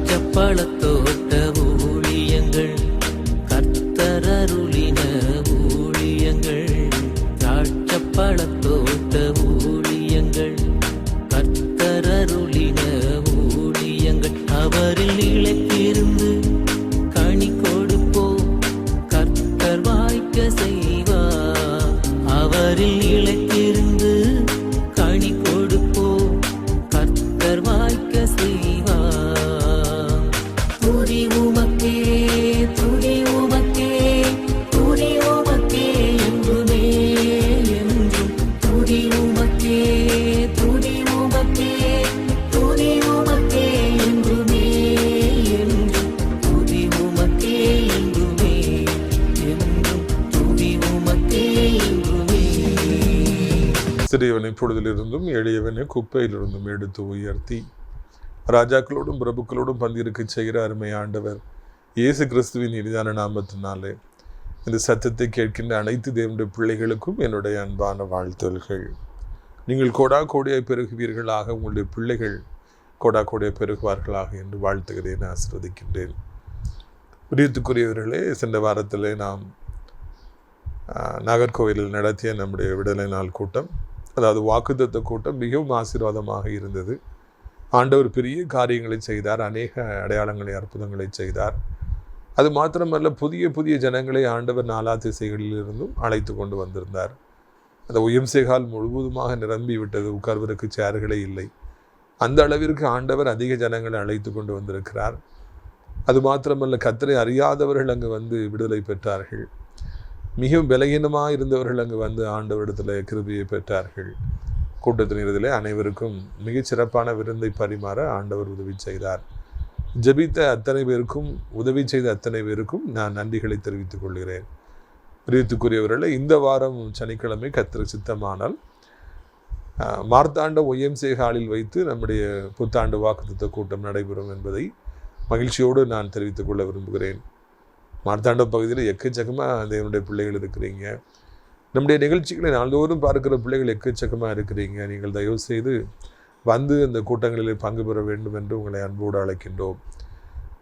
திராட்சப்பழத்தோட்ட ஊழியங்கள் கர்த்தரருளின ஊழியங்கள் திராட்சப்பழத்தோட்ட ஊழியங்கள் கர்த்தரருளின ஊழியங்கள் அவரில் நிலைத்திருந்து கனி கொடுப்போம் கர்த்தர் வாய்க்க செய்வார் அவரில் நிலைத்திருந்து கனி கொடுப்போம் கர்த்தர் வாய்க்க செய்வார் துதி உமக்கே துதி உமக்கே துதி உமக்கே என்றுமே என்றும் துதி உமக்கே துதி உமக்கே துதி உமக்கே என்றுமே என்றும் துதி உமக்கே என்றுமே என்றும் துதி உமக்கே என்றுமே. சிறியவனை பொழுதிலிருந்தும் எளியவனை குப்பையிலிருந்தும் எடுத்து உயர்த்தி ராஜாக்களோடும் பிரபுக்களோடும் பந்திருக்க செய்கிற அருமை ஆண்டவர் இயேசு கிறிஸ்துவின் இனிதான நாமத்தினாலே இந்த சத்தத்தை கேட்கின்ற அனைத்து தேவனுடைய பிள்ளைகளுக்கும் என்னுடைய அன்பான வாழ்த்துதல்கள். நீங்கள் கோடா கோடியாய் பெருகுவீர்களாக, உங்களுடைய பிள்ளைகள் கோடா கோடியாய் பெருகுவார்களாக என்று வாழ்த்துகிறேன், ஆசீர்வதிக்கின்றேன். பிரியத்துக்குரியவர்களே, சென்ற வாரத்தில் நாம் நாகர்கோவிலில் நடத்திய நம்முடைய விடுதலை நாள் கூட்டம், அதாவது வாக்குத்தத்த கூட்டம் மிகவும் ஆசீர்வாதமாக இருந்தது. ஆண்டவர் பெரிய காரியங்களை செய்தார், அநேக அடையாளங்களை அற்புதங்களை செய்தார். அது மாத்திரமல்ல, புதிய புதிய ஜனங்களை ஆண்டவர் நாலா திசைகளிலிருந்தும் அழைத்து கொண்டு வந்திருந்தார். அந்த உயம்சேகால் முழுவதுமாக நிரம்பி விட்டது, உட்கார்வதற்கு சேர்களே இல்லை. அந்த அளவிற்கு ஆண்டவர் அதிக ஜனங்களை அழைத்து கொண்டு வந்திருக்கிறார். அது மாத்திரமல்ல, கர்த்தரை அறியாதவர்கள் அங்கு வந்து விடுதலை பெற்றார்கள். மிகவும் பலகீனமாக இருந்தவர்கள் அங்கு வந்து ஆண்டவரிடத்தில் கிருபையை பெற்றார்கள். கூட்டத்தின் இறுதியிலே அனைவருக்கும் மிகச் சிறப்பான விருந்தை பரிமாற ஆண்டவர் உதவி செய்தார். ஜெபித்த அத்தனை பேருக்கும், உதவி செய்த அத்தனை பேருக்கும் நான் நன்றிகளை தெரிவித்துக் கொள்கிறேன். பிரியத்துக்குரியவர்களே, இந்த வாரம் சனிக்கிழமை கர்த்தர் சித்தமானால் மார்த்தாண்ட ஒய்எம்சே ஹாலில் வைத்து நம்முடைய புத்தாண்டு வாக்குத்தத்த கூட்டம் நடைபெறும் என்பதை மகிழ்ச்சியோடு நான் தெரிவித்துக் கொள்ள விரும்புகிறேன். மார்த்தாண்ட பகுதியில் எக்கச்சக்கமாக தேவனுடைய பிள்ளைகள் இருக்கிறீங்க. நம்முடைய நிகழ்ச்சிகளை நாள்தோறும் பார்க்கிற பிள்ளைகள் எக்கச்சக்கமாக இருக்கிறீங்க. நீங்கள் தயவு செய்து வந்து அந்த கூட்டங்களில் பங்கு பெற வேண்டும் என்று உங்களை அன்போடு அழைக்கின்றோம்.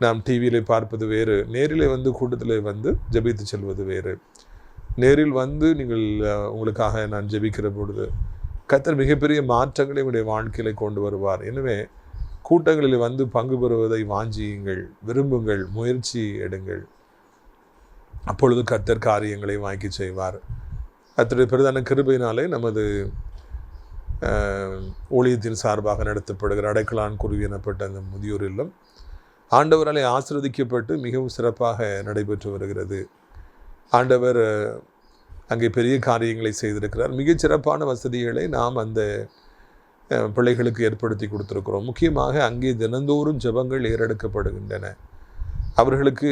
நாம் டிவியில் பார்ப்பது வேறு, நேரில் வந்து கூட்டத்தில் வந்து ஜெபித்து செல்வது வேறு. நேரில் வந்து நீங்கள் உங்களுக்காக நான் ஜெபிக்கிற பொழுது கர்த்தர் மிகப்பெரிய மாற்றங்களை உங்களுடைய வாழ்க்கையில் கொண்டு வருவார். எனவே கூட்டங்களில் வந்து பங்கு பெறுவதை வாஞ்சியுங்கள், விரும்புங்கள், முயற்சி எடுங்கள். அப்பொழுது கர்த்தர் காரியங்களை வாங்கி செய்வார். கர்த்தருடைய பிரதான கிருபையினாலே நமது ஊழியத்தின் சார்பாக நடத்தப்படுகிற அடைக்கலான் குருவி எனப்பட்ட அந்த முதியோர் இல்லம் ஆண்டவராலே ஆசீர்வதிக்கப்பட்டு மிகவும் சிறப்பாக நடைபெற்று வருகிறது. ஆண்டவர் அங்கே பெரிய காரியங்களை செய்திருக்கிறார். மிகச் சிறப்பான வசதிகளை நாம் அந்த பிள்ளைகளுக்கு ஏற்படுத்தி கொடுத்துருக்கிறோம். முக்கியமாக அங்கே தினந்தோறும் ஜெபங்கள் ஏறெடுக்கப்படுகின்றன. அவர்களுக்கு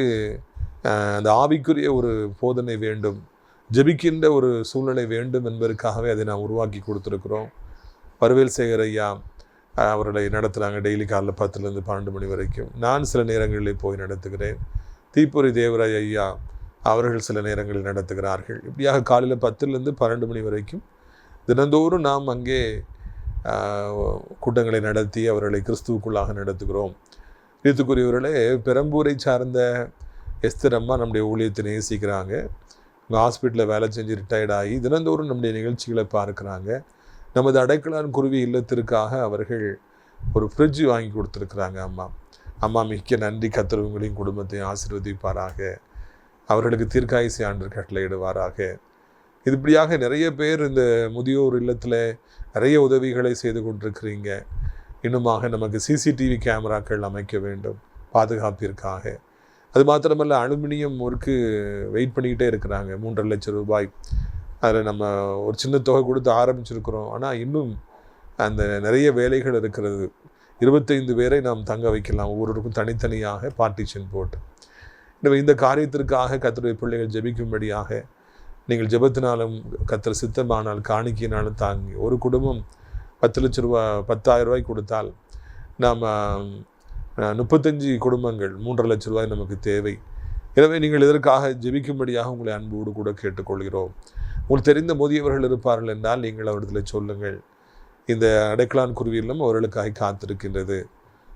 அந்த ஆவிக்குரிய ஒரு போதனை வேண்டும், ஜெபிக்கின்ற ஒரு சூழ்நிலை வேண்டும் என்பதற்காகவே அதை நாம் உருவாக்கி கொடுத்துருக்குறோம். பருவேல் சேகர் ஐயா அவர்களை நடத்துகிறாங்க. டெய்லி காலைல 10 to 12 மணி வரைக்கும். நான் சில நேரங்களில் போய் நடத்துகிறேன். தீப்பொறி தேவராய் ஐயா அவர்கள் சில நேரங்களில் நடத்துகிறார்கள். இப்படியாக காலையில் 10 to 12 மணி வரைக்கும் தினந்தோறும் நாம் அங்கே கூட்டங்களை நடத்தி அவர்களை கிறிஸ்துவுக்குள்ளாக நடத்துகிறோம். இதுக்குரியவர்களே, பெரம்பூரை சார்ந்த எஸ்தர் அம்மா நம்முடைய ஊழியத்தை நேசிக்கிறாங்க. உங்கள் ஹாஸ்பிட்டலில் வேலை செஞ்சு ரிட்டையர்ட் ஆகி தினந்தோறும் நம்முடைய நிகழ்ச்சிகளை பார்க்குறாங்க. நமது அடைக்கலான் குருவி இல்லத்திற்காக அவர்கள் ஒரு ஃப்ரிட்ஜ் வாங்கி கொடுத்துருக்குறாங்க. அம்மா மிக்க நன்றி. கர்த்தர் உங்களையும் குடும்பத்தையும் ஆசீர்வதிப்பாராக. அவர்களுக்கு தீர்க்காயுசை ஆண்டவர் கட்டளையிடுவாராக. இதுபடியாக நிறைய பேர் இந்த முதியோர் இல்லத்தில் நிறைய உதவிகளை செய்து கொண்டிருக்கிறீங்க. இன்னுமாக நமக்கு சிசிடிவி கேமராக்கள் அமைக்க வேண்டும் பாதுகாப்பிற்காக. அது மாத்திரமல்ல, அலுமினியம் ஒர்க்கு வெயிட் பண்ணிக்கிட்டே இருக்கிறாங்க. 3.5 லட்சம் ரூபாய். அதில் நம்ம ஒரு சின்ன தொகை கொடுத்து ஆரம்பிச்சிருக்கிறோம். ஆனால் இன்னும் அந்த நிறைய வேலைகள் இருக்கிறது. 25 பேரை நாம் தங்க வைக்கலாம், ஒவ்வொருவருக்கும் தனித்தனியாக பார்ட்டிஷன் போட்டு. எனவே இந்த காரியத்திற்காக கர்த்தருடைய பிள்ளைகள் ஜெபிக்கும்படியாக நீங்கள் ஜெபத்தினாலும் கர்த்தர் சித்தமானால் காணிக்கையினாலும் தாங்கி ஒரு குடும்பம் 10 லட்சம் ரூபா 10,000 ரூபாய் கொடுத்தால் நாம் 35 குடும்பங்கள் 3.5 லட்சம் ரூபாய் நமக்கு தேவை. எனவே நீங்கள் இதற்காக ஜெபிக்கும்படியாக உங்களை அன்போடு கூட கேட்டுக்கொள்கிறோம். உங்களுக்கு தெரிந்த முதியவர்கள் இருப்பார்கள் என்றால் நீங்கள் அவரிடத்தில் சொல்லுங்கள். இந்த அடைக்கலான் குருவியிலும் அவர்களுக்காக காத்திருக்கின்றது.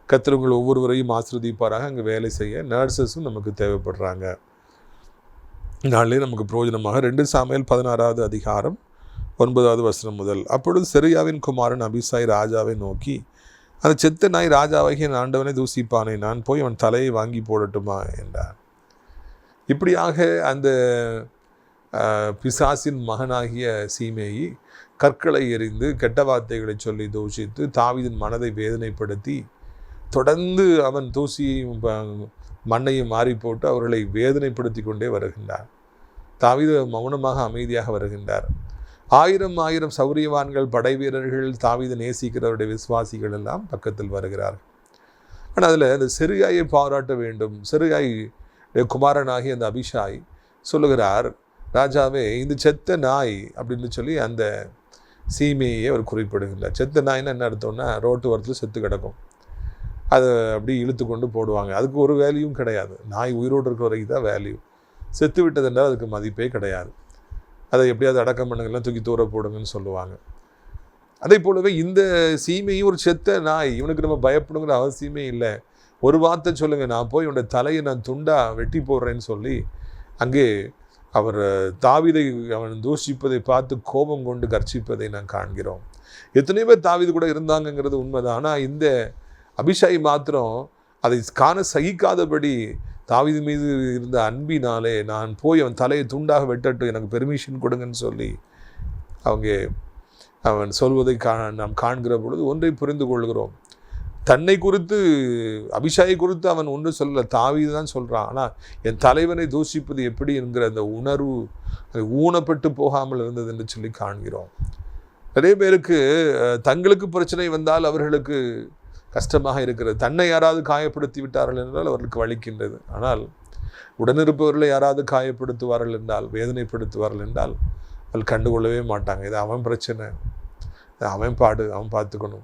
கர்த்தர் உங்கள் ஒவ்வொருவரையும் ஆசீர்வதிப்பாராக. அங்கே வேலை செய்ய நர்சஸும் நமக்கு தேவைப்படுறாங்க. நாளிலே நமக்கு பிரயோஜனமாக 2 சாமுவேல் 16வது அதிகாரம் 9வது வசனம் முதல். அப்பொழுது செருயாவின் குமாரன் அபிசாய் ராஜாவை நோக்கி, அந்த செத்த நாய் ராஜாவாகிய என் ஆண்டவனை தூசிப்பானே, நான் போய் அவன் தலையை வாங்கி போடட்டுமா என்றார். இப்படியாக அந்த பிசாசின் மகனாகிய சீமேயி கற்களை எறிந்து கெட்ட வார்த்தைகளை சொல்லி தூஷித்து தாவீதின் மனதை வேதனைப்படுத்தி தொடர்ந்து அவன் தூசியையும் மண்ணையும் மாறி போட்டு அவர்களை வேதனைப்படுத்தி கொண்டே வருகின்றார். தாவீது மௌனமாக அமைதியாக வருகின்றார். 1000 சௌரியவான்கள் படை வீரர்கள் தாவீதை நேசிக்கிறவருடைய விசுவாசிகள் எல்லாம் பக்கத்தில் வருகிறார்கள். ஆனால் அதில் அந்த செருயாயை பாராட்ட வேண்டும். செருயாய் குமாரனாகி அந்த அபிஷாய் சொல்லுகிறார், ராஜாவே இந்த செத்த நாய் அப்படின்னு சொல்லி அந்த சீமையை அவர் குறிப்பிடுகின்றார். செத்த நாய்ன்னு என்ன அர்த்தம்னா ரோட்டு ஓரத்தில் செத்து கிடக்கும், அதை அப்படி இழுத்து கொண்டு போடுவாங்க. அதுக்கு ஒரு வேல்யூவும் கிடையாது. நாய் உயிரோடு இருக்கிற வரைக்கும் தான் வேல்யூ. செத்து விட்டதுன்றால் அதுக்கு மதிப்பே கிடையாது. அதை எப்படியாவது அடக்கம் பண்ணுங்கள்லாம் தூக்கி தூர போடுங்கன்னு சொல்லுவாங்க. அதே போலவே இந்த சீமையும் ஒரு செத்த நாய், இவனுக்கு நம்ம பயப்படுங்கிற அவசியமே இல்லை. ஒரு வார்த்தை சொல்லுங்கள், நான் போய் இவனுடைய தலையை நான் துண்டா வெட்டி போடுறேன்னு சொல்லி அங்கே அவர் தாவீதை அவன் தூஷிப்பதை பார்த்து கோபம் கொண்டு கர்ச்சிப்பதை நான் காண்கிறோம். எத்தனையோ பேர் தாவீது கூட இருந்தாங்கங்கிறது உண்மைதான். ஆனால் இந்த அபிஷாய் மாத்திரம் அதை காண சகிக்காதபடி தாவீது மீது இருந்த அன்பினாலே நான் போய் அவன் தலையை துண்டாக வெட்டட்டும், எனக்கு பெர்மிஷன் கொடுங்கன்னு சொல்லி அவன் சொல்வதை நாம் காண்கிற பொழுது ஒன்றை புரிந்து கொள்கிறோம். தன்னை குறித்து அபிஷாயை குறித்து அவன் ஒன்றும் சொல்லலை, தாவீது தான் சொல்கிறான். ஆனால் என் தலைவனை தூஷிப்பது எப்படி என்கிற அந்த உணர்வு அது ஊனப்பட்டு போகாமல் இருந்தது என்று சொல்லி காண்கிறோம். நிறைய பேருக்கு தங்களுக்கு பிரச்சனை வந்தால் அவர்களுக்கு கஷ்டமாக இருக்கிறது. தன்னை யாராவது காயப்படுத்தி விட்டார்கள் என்றால் அவர்களுக்கு வலிக்கின்றது. ஆனால் உடனிருப்பவர்களை யாராவது காயப்படுத்துவார்கள் என்றால், வேதனைப்படுத்துவார்கள் என்றால் அவள் கண்டுகொள்ளவே மாட்டாங்க. இது அவன் பிரச்சனை, அவன் பாடு, அவன் பார்த்துக்கணும்.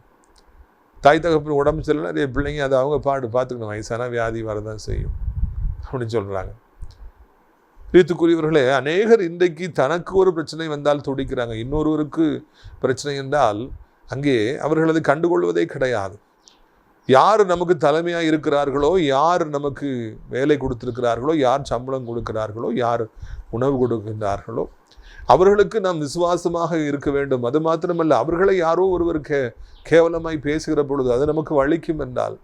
தாய் தகப்பன் உடம்பு சரியில்லை, நிறைய பிள்ளைங்க அதை அவங்க பார்த்துக்கணும். வயசான வியாதி வரதான் செய்யும் அப்படின்னு சொல்கிறாங்க. பிரியத்துக்குரியவர்களே, அநேகர் இன்றைக்கு தனக்கு ஒரு பிரச்சனை வந்தால் துடிக்கிறாங்க. இன்னொருவருக்கு பிரச்சனை என்றால் அங்கே அவர்கள் அதை கண்டுகொள்வதே கிடையாது. யார் நமக்கு தலைமையாக இருக்கிறார்களோ, யார் நமக்கு வேலை கொடுத்திருக்கிறார்களோ, யார் சம்பளம் கொடுக்கிறார்களோ, யார் உணவு கொடுக்கின்றார்களோ அவர்களுக்கு நாம் விசுவாசமாக இருக்க வேண்டும். அது மாத்திரமல்ல, அவர்களை யாரோ ஒருவர் கேவலமாய் பேசுகிற பொழுது அது நமக்கு வலிக்கும் என்றால்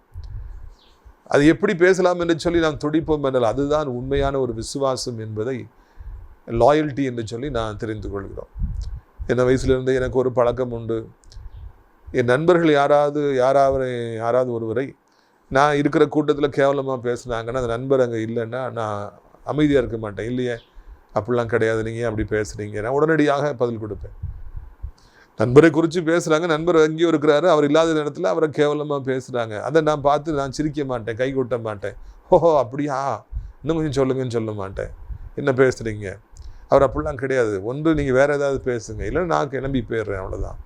அது எப்படி பேசலாம் என்று சொல்லி நாம் துடிப்போம் என்றால் அதுதான் உண்மையான ஒரு விசுவாசம் என்பதை லாயல்ட்டி என்று சொல்லி நான் தெரிந்து கொள்கிறோம். என்ன வயசுலேருந்து எனக்கு ஒரு பழக்கம் உண்டு. என் நண்பர்கள் யாராவது ஒருவரை நான் இருக்கிற கூட்டத்தில் கேவலமாக பேசுனாங்கன்னா அந்த நண்பர் அங்கே இல்லைன்னா நான் அமைதியாக இருக்க மாட்டேன். இல்லையே, அப்படிலாம் கிடையாது, நீங்கள் அப்படி பேசுகிறீங்க, நான் உடனடியாக பதில் கொடுப்பேன். நண்பரை குறித்து பேசுகிறாங்க, நண்பர் எங்கேயோ இருக்கிறாரு, அவர் இல்லாத நேரத்தில் அவரை கேவலமாக பேசுகிறாங்க. அதை நான் பார்த்து நான் சிரிக்க மாட்டேன், கை கொட்ட மாட்டேன். ஓஹோ அப்படியா, இன்னும் கொஞ்சம் சொல்லுங்கன்னு சொல்ல மாட்டேன். என்ன பேசுகிறீங்க, அவர் அப்படிலாம் கிடையாது, ஒன்று நீங்கள் வேறு ஏதாவது பேசுங்க, இல்லைன்னா நான் கிளம்பி போயிடுறேன், அவ்வளோதான்.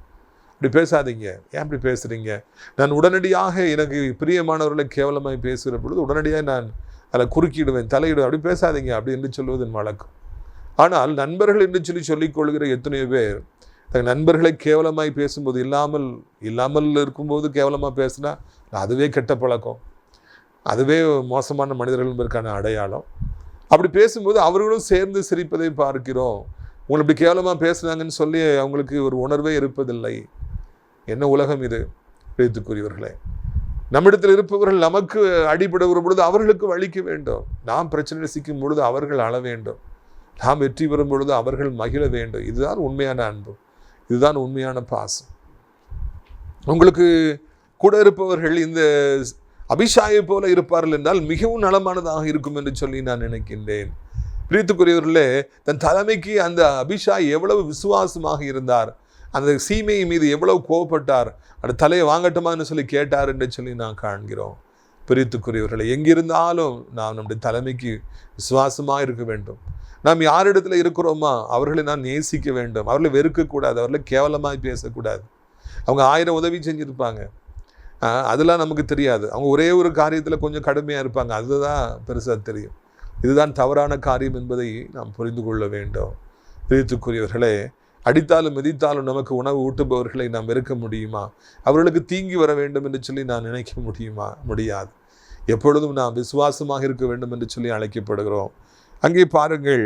அப்படி பேசாதீங்க, ஏன் அப்படி பேசுகிறீங்க? நான் உடனடியாக எனக்கு பிரியமானவர்களை கேவலமாக பேசுகிற பொழுது உடனடியாக நான் அதில் குறுக்கிடுவேன், தலையிடுவேன். அப்படி பேசாதீங்க அப்படி என்று சொல்வது என் வழக்கம். ஆனால் நண்பர்கள் என்று சொல்லிக் கொள்கிற எத்தனையோ பேர் தங்கள் நண்பர்களை கேவலமாய் பேசும்போது இல்லாமல் இருக்கும்போது கேவலமாக பேசுனா அதுவே கெட்ட பழக்கம், அதுவே மோசமான மனிதர்கள் என்பதற்கான அடையாளம். அப்படி பேசும்போது அவர்களும் சேர்ந்து சிரிப்பதை பார்க்கிறோம். உங்களை இப்படி கேவலமாக பேசுனாங்கன்னு சொல்லி அவங்களுக்கு ஒரு உணர்வே இருப்பதில்லை. என்ன உலகம் இது பிரியத்துக்குரியவர்களே! நம்மிடத்தில் இருப்பவர்கள் நமக்கு அடிபடுகிற பொழுது அவர்களுக்கு வலிக்க வேண்டும். நாம் பிரச்சனையில் சிக்கும் பொழுது அவர்கள் அழ வேண்டும். நாம் வெற்றி பெறும் பொழுது அவர்கள் மகிழ வேண்டும். இதுதான் உண்மையான அன்பு, இதுதான் உண்மையான பாசம். உங்களுக்கு கூட இருப்பவர்கள் இந்த அபிஷாயை போல இருப்பார்கள் என்றால் மிகவும் நலமானதாக இருக்கும் என்று சொல்லி நான் நினைக்கின்றேன். பிரியத்துக்குரியவர்களே, தன் தலைமைக்கு அந்த அபிஷாய் எவ்வளவு விசுவாசமாக இருந்தார், அந்த சீமை மீது எவ்வளவு கோபப்பட்டார், அந்த தலையை வாங்கட்டுமான்னு சொல்லி கேட்டார் என்று சொல்லி நான் காண்கிறோம். பிரியத்துக்குரியவர்களை, எங்கிருந்தாலும் நாம் நம்முடைய தலைமைக்கு விசுவாசமாக இருக்க வேண்டும். நாம் யாரிடத்துல இருக்கிறோமா அவர்களை நான் நேசிக்க வேண்டும். அவர்களை வெறுக்கக்கூடாது, அவர்களை கேவலமாக பேசக்கூடாது. அவங்க 1000 உதவி செஞ்சுருப்பாங்க, அதெல்லாம் நமக்கு தெரியாது. அவங்க ஒரே ஒரு காரியத்தில் கொஞ்சம் கடுமையாக இருப்பாங்க, அதுதான் பெருசாக தெரியும். இதுதான் தவறான காரியம் என்பதை நாம் புரிந்து கொள்ள வேண்டும். பிரியத்துக்குரியவர்களே, அடித்தாலும் மிதித்தாலும் நமக்கு உணவு ஊட்டுபவர்களை நாம் வெறுக்க முடியுமா? அவர்களுக்கு தீங்கி வர வேண்டும் என்று சொல்லி நான் நினைக்க முடியுமா? முடியாது. எப்பொழுதும் நாம் விசுவாசமாக இருக்க வேண்டும் என்று சொல்லி அழைக்கப்படுகிறோம். அங்கே பாருங்கள்,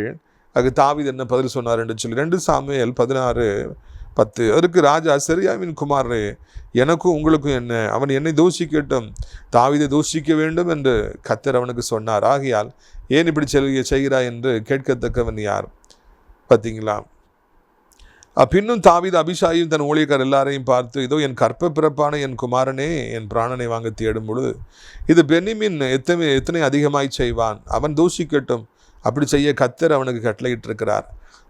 அது தாவீது என்ன பதில் சொன்னார் என்று சொல்லி 2 சாமுவேல் 16:10. அதற்கு ராஜா, செருயாவின் குமாரரே, எனக்கும் உங்களுக்கும் என்ன? அவன் என்னை தூஷிக்கட்டும், தாவீதை தூஷிக்க வேண்டும் என்று கர்த்தர் அவனுக்கு சொன்னார். ஆகையால் ஏன் இப்படி செய்கிறாய் என்று கேட்கத்தக்கவன் யார்? பார்த்தீங்களா? பின்னும் தாவீது அபிஷாயும் தன் ஊழியக்கார் எல்லாரையும் பார்த்து, இதோ என் கற்ப பிறப்பான என் குமாரனே என் பிராணனை வாங்க தேடும் பொழுது இது பென்னிமின் எத்தனை அதிகமாய் செய்வான், அவன் தூஷிக்கட்டும், அப்படி செய்ய கர்த்தர் அவனுக்கு கட்டளையிட்டிருக்கிறார்.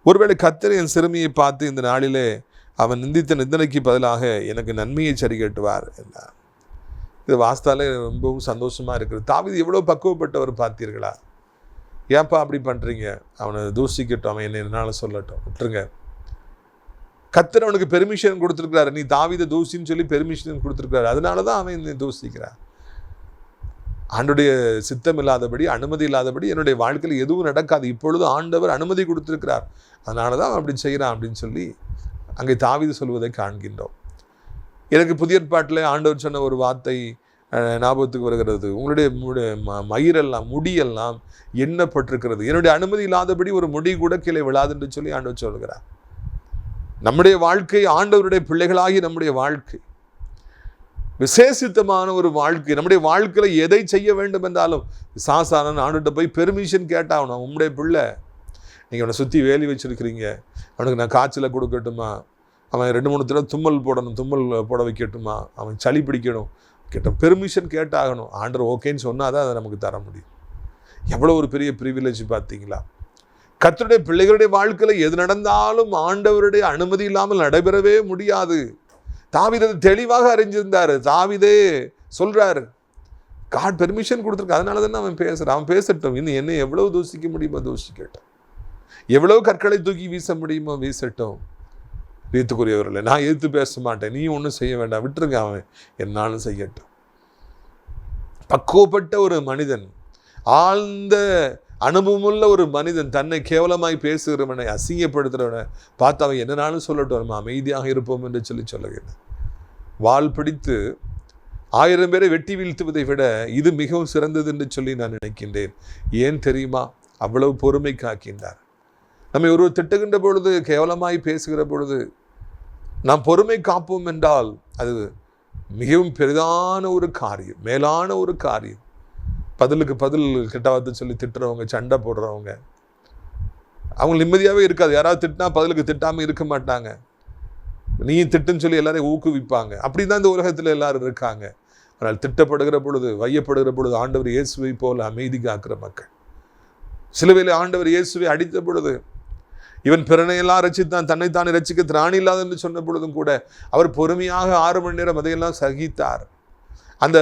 ஒருவேளை கர்த்தர் என் சிறுமியை பார்த்து இந்த நாளிலே அவன் நிந்தித்த நிந்தனைக்கு பதிலாக எனக்கு நன்மையை சரி கட்டுவார் என்றார். இது வாஸ்தாலே ரொம்பவும் சந்தோஷமாக இருக்குது. தாவீது எவ்வளோ பக்குவப்பட்டவர் பார்த்தீர்களா? ஏன்ப்பா அப்படி பண்ணுறீங்க? அவனை தூஷிக்கட்டும், அவன் என்ன என்னால் சொல்லட்டும், விட்டுருங்க. கர்த்தர் அவனுக்கு பெர்மிஷன் கொடுத்துருக்கிறாரு. நீ தாவீதை தூசின்னு சொல்லி பெர்மிஷன் கொடுத்துருக்கிறாரு. அதனால தான் அவன் என்னை தூசிக்கிறான். ஆண்டுடைய சித்தம் இல்லாதபடி, அனுமதி இல்லாதபடி என்னுடைய வாழ்க்கையில் எதுவும் நடக்காது. இப்பொழுது ஆண்டவர் அனுமதி கொடுத்துருக்கிறார், அதனால தான் அவன் அப்படி செய்கிறான் அப்படின்னு சொல்லி அங்கே தாவீது சொல்வதை காண்கின்றோம். எனக்கு புதிய ஏற்பாட்டில் ஆண்டவர் சொன்ன ஒரு வார்த்தை ஞாபகத்துக்கு வருகிறது. உங்களுடைய மயிரெல்லாம், முடியெல்லாம் எண்ணப்பட்டிருக்கிறது, என்னுடைய அனுமதி இல்லாதபடி ஒரு முடி கூட கீழே விழாது என்று சொல்லி ஆண்டவர் சொல்கிறார். நம்முடைய வாழ்க்கை, ஆண்டவருடைய பிள்ளைகளாகி நம்முடைய வாழ்க்கை விசேஷித்தமான ஒரு வாழ்க்கை. நம்முடைய வாழ்க்கையில் எதை செய்ய வேண்டும் என்றாலும் சாசான ஆண்டுகிட்ட போய் பெர்மிஷன் கேட்டாகணும். உங்களுடைய பிள்ளை, நீங்கள் அவனை சுற்றி வேலி வச்சுருக்கிறீங்க, அவனுக்கு நான் காய்ச்சலை கொடுக்கட்டுமா, அவன் 2-3 தடவை தும்மல் போடணும், தும்மல் போட வைக்கட்டுமா, அவன் சளி பிடிக்கணும், பெர்மிஷன் கேட்டாகணும். ஆண்டவர் ஓகேன்னு சொன்னால் தான் அதை நமக்கு தர முடியும். எவ்வளோ ஒரு பெரிய ப்ரிவிலேஜ் பார்த்தீங்களா? கர்த்தருடைய பிள்ளைகளுடைய வாழ்க்கையில் எது நடந்தாலும் ஆண்டவருடைய அனுமதி இல்லாமல் நடைபெறவே முடியாது. தாவீது தெளிவாக அறிஞ்சிருந்தார். தாவீதே சொல்றாரு, காட் பெர்மிஷன் கொடுத்துருக்க, அதனால தானே அவன் பேசுகிறான். அவன் பேசட்டும், இன்னும் என்ன எவ்வளவு தூசிக்க முடியுமோ தூசிக்கட்டும், எவ்வளவு கற்களை தூக்கி வீச முடியுமோ வீசட்டும். வீத்துக்குரியவர்களே, நான் எதிர்த்து பேச மாட்டேன், நீ ஒன்றும் செய்ய வேண்டாம், விட்டுருங்க, அவன் என்னாலும் செய்யட்டும். பக்குவப்பட்ட ஒரு மனிதன், ஆழ்ந்த அனுபவமுள்ள ஒரு மனிதன், தன்னை கேவலமாய் பேசுகிறவனை, அசிங்கப்படுத்துகிறவனை பார்த்து அவன் என்னனாலும் சொல்லட்டும், நம்ம அமைதியாக இருப்போம் என்று சொல்லுகிறேன். வாள் பிடித்து 1000 பேரை வெட்டி வீழ்த்துவதை விட இது மிகவும் சிறந்தது என்று சொல்லி நான் நினைக்கின்றேன். ஏன் தெரியுமா? அவ்வளவு பொறுமை காக்கின்றார். நம்மை ஒருவர் திட்டுகின்ற பொழுது, கேவலமாய் பேசுகிற பொழுது நாம் பொறுமை காப்போம் என்றால் அது மிகவும் பெரிதான ஒரு காரியம், மேலான ஒரு காரியம். பதிலுக்கு பதில் கெட்ட வார்த்தை சொல்லி திட்டுறவங்க, சண்டை போடுறவங்க, அவங்க நிம்மதியாகவே இருக்காது. யாராவது திட்டினா பதிலுக்கு திட்டாமல் இருக்க மாட்டாங்க. நீ திட்டுன்னு சொல்லி எல்லாரையும் ஊக்குவிப்பாங்க. அப்படி தான் இந்த உலகத்தில் எல்லாரும் இருக்காங்க. ஆனால் திட்டப்படுகிற பொழுது, வையப்படுகிற பொழுது ஆண்டவர் இயேசுவை போல அமைதி காக்கிற மக்கள். சிலுவையில் ஆண்டவர் இயேசுவை அடித்த பொழுது, இவன் பிறனையெல்லாம் ரசித்தான், தன்னைத்தானே ரசிக்க திராணி இல்லாத என்று சொன்ன பொழுதும் கூட அவர் பொறுமையாக 6 மணி நேரம் அதையெல்லாம் சகித்தார். அந்த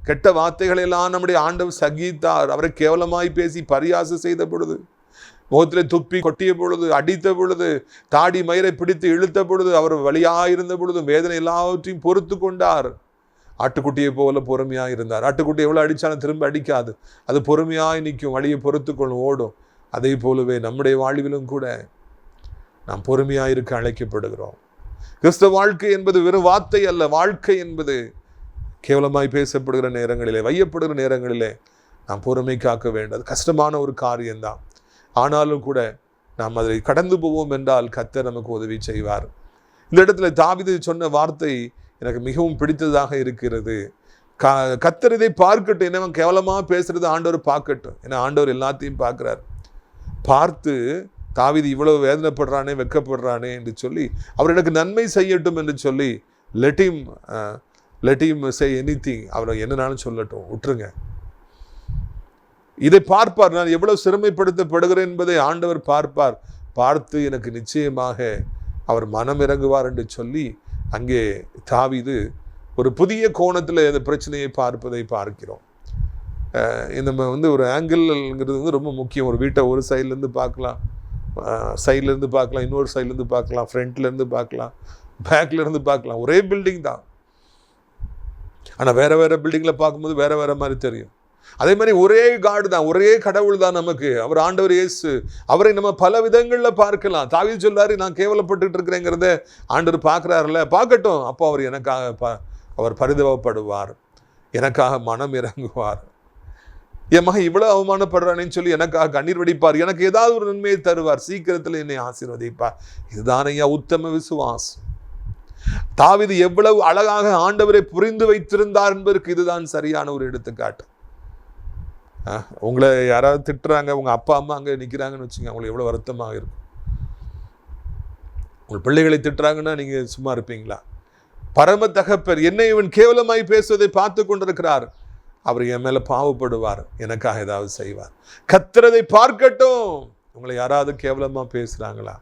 கெட்ட வார்த்தைகளை எல்லாம் நம்முடைய ஆண்டவர் சகித்தார். அவரை கேவலமாய் பேசி பரியாசம் செய்த பொழுது, முகத்திலே துப்பி கொட்டிய பொழுது, அடித்த பொழுது, தாடி மயிரை பிடித்து இழுத்த பொழுது, அவர் வலியாயிருந்த பொழுது வேதனை எல்லாவற்றையும் பொறுத்து கொண்டார். ஆட்டுக்குட்டியை போல பொறுமையாக இருந்தார். ஆட்டுக்குட்டி எவ்வளோ அடித்தாலும் திரும்ப அடிக்காது, அது பொறுமையாய் நிற்கும், வழியை பொறுத்து கொள்ளும், ஓடும். அதே போலவே நம்முடைய வாழ்விலும் கூட நாம் பொறுமையாக இருக்க அழைக்கப்படுகிறோம். கிறிஸ்தவ வாழ்க்கை என்பது வெறும் வார்த்தை அல்ல. வாழ்க்கை என்பது கேவலமாய் பேசப்படுகிற நேரங்களிலே, வையப்படுகிற நேரங்களிலே நாம் பொறுமை காக்க வேண்டும். அது கஷ்டமான ஒரு காரியம்தான். ஆனாலும் கூட நாம் அதை கடந்து போவோம் என்றால் கர்த்தர் நமக்கு உதவி செய்வார். இந்த இடத்துல தாவீது சொன்ன வார்த்தை எனக்கு மிகவும் பிடித்ததாக இருக்கிறது. கர்த்தர் இதை பார்க்கட்டும், என்ன கேவலமாக பேசுறது ஆண்டவர் பார்க்கட்டும். ஏன்னா ஆண்டவர் எல்லாத்தையும் பார்க்குறார். பார்த்து தாவீது இவ்வளவு வேதனைப்படுறானே, வெட்கப்படுறானே என்று சொல்லி அவர் எனக்கு நன்மை செய்யட்டும் என்று சொல்லி let him say anything, அவரை என்னனாலும் சொல்லட்டும், விட்டுருங்க. இதை பார்ப்பார். நான் எவ்வளவு சிறுமைப்படுத்தப்படுகிறேன் என்பதை ஆண்டவர் பார்ப்பார். பார்த்து எனக்கு நிச்சயமாக அவர் மனம் இறங்குவார் என்று சொல்லி அங்கே தாவீது ஒரு புதிய கோணத்தில் இந்த பிரச்சனையை பார்ப்பதை பார்க்கிறோம். நம்ம ஒரு ஆங்கிள்ங்கிறது ரொம்ப முக்கியம். ஒரு வீட்டை ஒரு சைட்லேருந்து பார்க்கலாம், சைட்லேருந்து பார்க்கலாம், இன்னொரு சைட்லேருந்து பார்க்கலாம், ஃப்ரண்ட்லேருந்து பார்க்கலாம், பேக்லேருந்து பார்க்கலாம். ஒரே பில்டிங் தான், ஆனால் வேறு வேறு பில்டிங்கில் பார்க்கும்போது வேறு வேறு மாதிரி தெரியும். அதே மாதிரி ஒரே காடு தான், ஒரே கடவுள் தான் நமக்கு. அவர் ஆண்டவர் இயேசு. அவரை நம்ம பல விதங்கள்ல பார்க்கலாம். தாவீது சொல்றாரு, நான் கேவலப்பட்டு இருக்கிறேங்கிறத ஆண்டவர் பார்க்கிறாருல்ல, பார்க்கட்டும். அப்போ அவர் எனக்காக அவர் பரிதாபப்படுவார், எனக்காக மனம் இறங்குவார். என் மகன் இவ்வளவு அவமானப்படுறானேன்னு சொல்லி எனக்காக கண்ணீர் வடிப்பார், எனக்கு ஏதாவது ஒரு நன்மையை தருவார், சீக்கிரத்தில் என்னை ஆசீர்வதிப்பார். இதுதான் ஐயா உத்தம விசுவாசம். தாவீது எவ்வளவு அழகாக ஆண்டவரை புரிந்து வைத்திருந்தார் என்பதற்கு இதுதான் சரியான ஒரு எடுத்துக்காட்டு. உங்களை யாராவது திட்டுறாங்க, உங்க அப்பா அம்மா அங்கே நிற்கிறாங்கன்னு வச்சுங்க, உங்களுக்கு எவ்வளோ வருத்தமாக இருக்கும். உங்கள் பிள்ளைகளை திட்டுறாங்கன்னா நீங்க சும்மா இருப்பீங்களா? பரம தகப்பர் என்னை இவன் கேவலமாய் பேசுவதை பார்த்து கொண்டிருக்கிறார், அவர் என் மேல பாவப்படுவார், எனக்காக ஏதாவது செய்வார். கர்த்தரை பார்க்கட்டும். உங்களை யாராவது கேவலமா பேசுறாங்களா?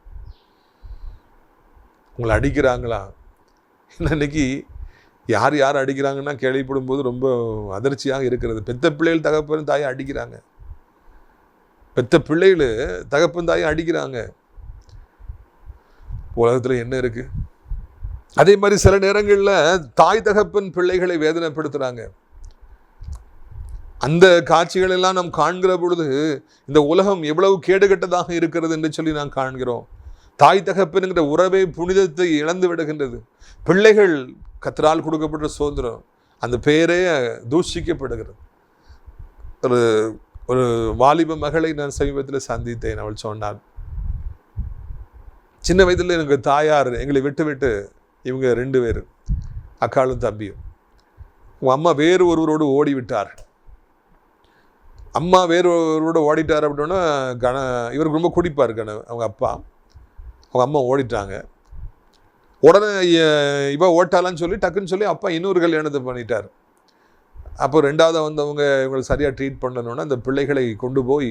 உங்களை அடிக்கிறாங்களா? இன்னைக்கு யார் யார் அடிக்கிறாங்கன்னா கேள்விப்படும் போது ரொம்ப அதிர்ச்சியாக இருக்கிறது. பெத்த பிள்ளைகள் தகப்பன் தாயை அடிக்கிறாங்க, பெத்த பிள்ளைகள் தகப்பன் தாயை அடிக்கிறாங்க. உலகத்தில் என்ன இருக்கு? அதே மாதிரி சில நேரங்களில் தாய் தகப்பன் பிள்ளைகளை வேதனைப்படுத்துறாங்க. அந்த காட்சிகள் எல்லாம் நாம் காண்கிற பொழுது இந்த உலகம் எவ்வளவு கேடுகட்டதாக இருக்கிறது என்று சொல்லி நாம் காண்கிறோம். தாய் தகப்பன்கிற உறவை புனிதத்தை இழந்து விடுகின்றது. பிள்ளைகள் கர்த்தரால் கொடுக்கப்பட்ட சுதந்திரம், அந்த பெயரே தூஷிக்கப்படுகிறது. ஒரு வாலிப மகளை நான் சமீபத்தில் சந்தித்தேன். அவள் சொன்னாள், சின்ன வயதில் எனக்கு தாயார் எங்களை விட்டு இவங்க 2 பேர், அக்காளும் தம்பியும், உங்கள் அம்மா வேறு ஒருவரோடு ஓடிவிட்டார். அம்மா வேறு ஒருவரோடு ஓடிட்டார் அப்படின்னா இவருக்கு ரொம்ப குடிப்பார் அவங்க அப்பா. அவங்க அம்மா ஓடிட்டாங்க. உடனே இவ ஓட்டாலான்னு சொல்லி டக்குன்னு சொல்லி அப்பா இன்னொரு கல்யாணத்தை பண்ணிட்டார். அப்போ 2வது வந்தவங்க இவங்களை சரியாக ட்ரீட் பண்ணணுன்னா அந்த பிள்ளைகளை கொண்டு போய்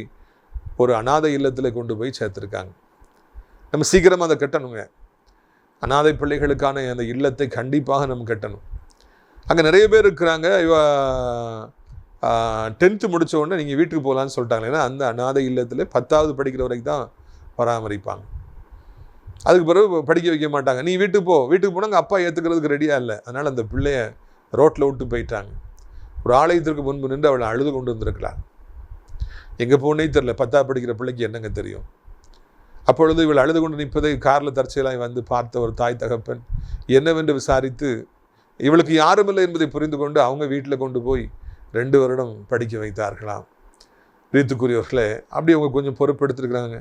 ஒரு அனாதை இல்லத்தில் கொண்டு போய் சேர்த்துருக்காங்க. நம்ம சீக்கிரமாக அதை கட்டணுங்க. அனாதை பிள்ளைகளுக்கான அந்த இல்லத்தை கண்டிப்பாக நம்ம கட்டணும். அங்கே நிறைய பேர் இருக்கிறாங்க. இவ 10th முடித்த உடனே நீங்கள் வீட்டுக்கு போகலான்னு சொல்லிட்டாங்க. ஏன்னா அந்த அனாதை இல்லத்தில் 10வது படிக்கிற வரைக்கும் தான் பராமரிப்பாங்க. அதுக்கு பிறகு படிக்க வைக்க மாட்டாங்க. நீ வீட்டுக்கு போனாங்க அப்பா ஏற்றுக்கிறதுக்கு ரெடியாக இல்லை. அதனால் அந்த பிள்ளைய ரோட்டில் விட்டு போயிட்டாங்க. ஒரு ஆலயத்திற்கு முன்பு நின்று அவளை அழுது கொண்டு வந்திருக்கலாம். எங்கே போனே தெரியல. 10வது படிக்கிற பிள்ளைக்கு என்னங்க தெரியும்? அப்பொழுது இவள் அழுது கொண்டு நிற்பதை காரில் தற்செயலாக வந்து பார்த்த ஒரு தாய் தகப்பன் என்னவென்று விசாரித்து இவளுக்கு யாரும் இல்லை என்பதை புரிந்து கொண்டு அவங்க வீட்டில் கொண்டு போய் 2 வருடம் படிக்க வைத்தார்களாம். ரீத்துக்குரியவர்களே, அப்படி அவங்க கொஞ்சம் பொறுப்பெடுத்துருக்குறாங்க.